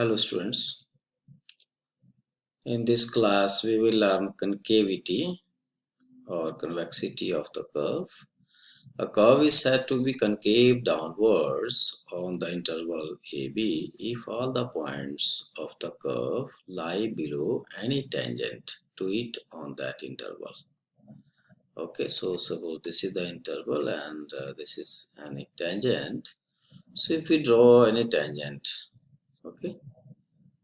Hello students, in this class we will learn concavity or convexity of the curve. A curve is said to be concave downwards on the interval AB if all the points of the curve lie below any tangent to it on that interval. Okay, so suppose this is the interval and this is any tangent. So if we draw any tangent, okay,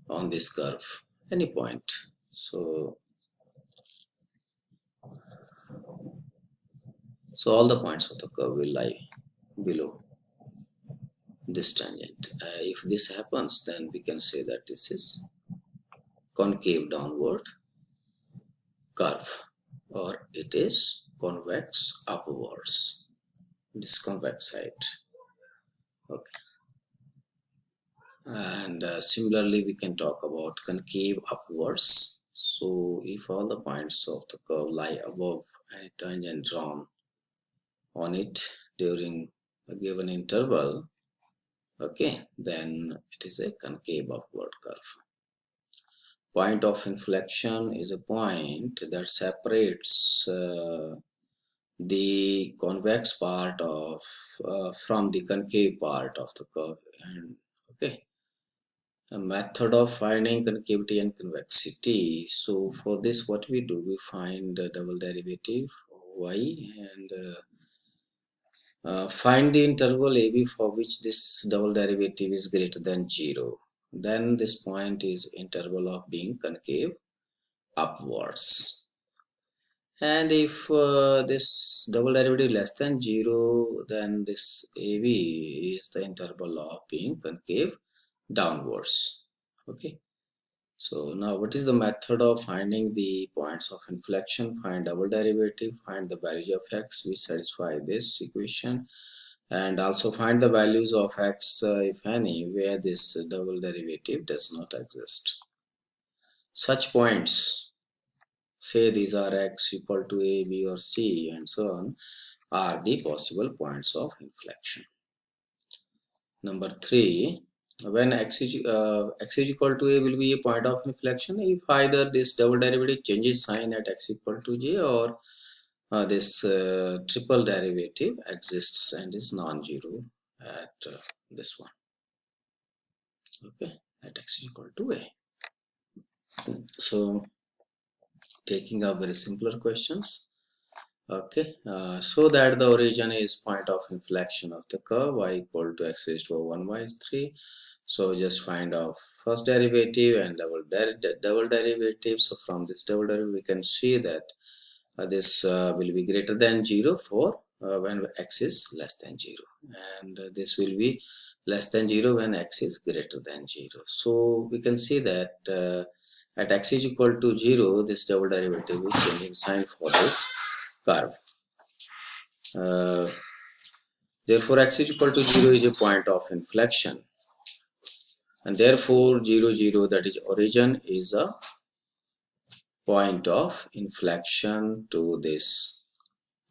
on this curve, any point. So all the points of the curve will lie below this tangent. If this happens, then we can say that this is concave downward curve, or it is convex upwards, this convex side. Okay. And similarly, we can talk about concave upwards. So if all the points of the curve lie above a tangent drawn on it during a given interval, okay, then it is a concave upward curve. Point of inflection is a point that separates the convex part of from the concave part of the curve. And okay, a method of finding concavity and convexity. So for this, what we do, we find the double derivative y and find the interval AB for which this double derivative is greater than 0. Then this point is interval of being concave upwards. And if this double derivative less than 0, then this AB is the interval of being concave downwards. Okay. So now what is the method of finding the points of inflection? Find double derivative, find the values of x which satisfy this equation, and also find the values of x if any where this double derivative does not exist. Such points, say these are x equal to a, b or c and so on, are the possible points of inflection. Number 3, when x is equal to a will be a point of inflection if either this double derivative changes sign at x equal to j, or this triple derivative exists and is non-zero at this one, okay, at x equal to a. So taking up very simpler questions, okay, so that the origin is point of inflection of the curve y equal to x raised to 1 by 3. So just find out first derivative and double derivative. So from this double derivative we can see that this will be greater than 0 for when x is less than 0, and this will be less than 0 when x is greater than 0. So we can see that at x is equal to 0, this double derivative is changing sign for this curve. Therefore x is equal to 0 is a point of inflection, and therefore 0 0, that is origin, is a point of inflection to this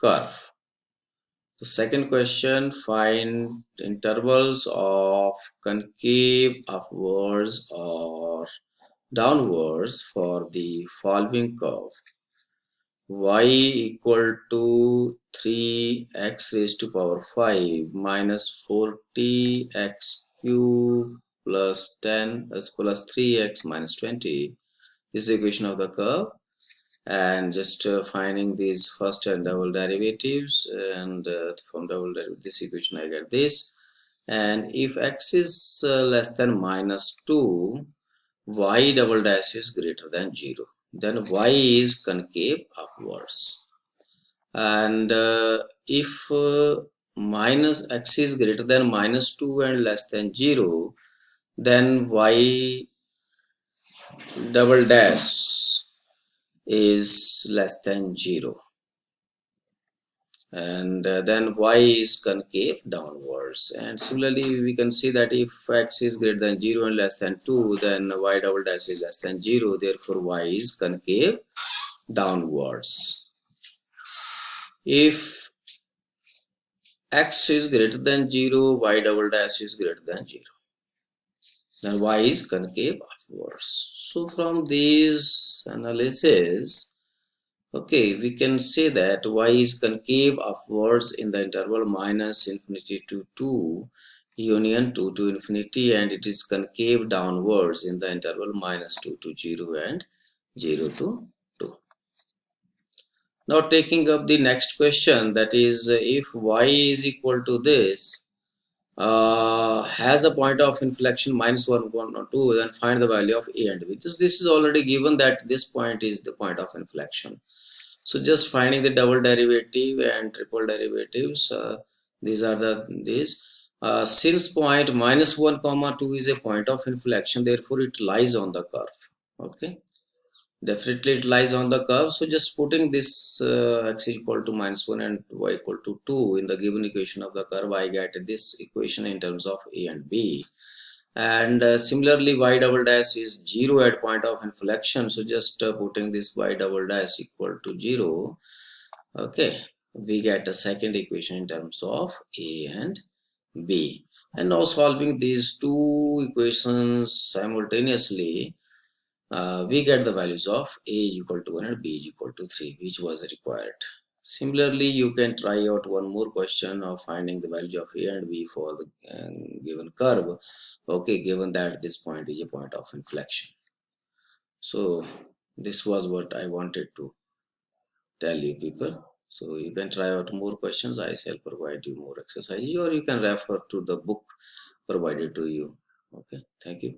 curve. The second question, find intervals of concave upwards or downwards for the following curve: y equal to 3x raised to power 5 minus 40x cube plus 10 plus 3x minus 20. This is the equation of the curve, and just finding these first and double derivatives, and from double derivative this equation I get this. And if x is less than minus 2, y double dash is greater than 0, then y is concave upwards. And if minus x is greater than minus 2 and less than 0, then y double dash is less than 0, and then y is concave downwards. And similarly we can see that if x is greater than 0 and less than 2, then y double dash is less than 0, therefore y is concave downwards. If x is greater than 0, y double dash is greater than 0, then y is concave upwards. So from this analysis, okay, we can say that y is concave upwards in the interval minus infinity to 2 union 2 to infinity, and it is concave downwards in the interval minus 2 to 0 and 0 to 2. Now taking up the next question, that is if y is equal to this, has a point of inflection minus 1, 1 or 2, then find the value of a and b. This is already given that this point is the point of inflection. So just finding the double derivative and triple derivatives, these are these. Since point minus 1 comma 2 is a point of inflection, therefore it lies on the curve. Okay, definitely it lies on the curve. So just putting this x is equal to minus 1 and y equal to 2 in the given equation of the curve, I get this equation in terms of a and b. And similarly y double dash is 0 at point of inflection, so just putting this y double dash equal to 0, okay, we get a second equation in terms of a and b. And now solving these two equations simultaneously, we get the values of a is equal to 1 and b is equal to 3, which was required. Similarly, you can try out one more question of finding the value of a and b for the given curve. Okay, given that this point is a point of inflection. So this was what I wanted to tell you people. So you can try out more questions. I shall provide you more exercises, or you can refer to the book provided to you. Okay, thank you.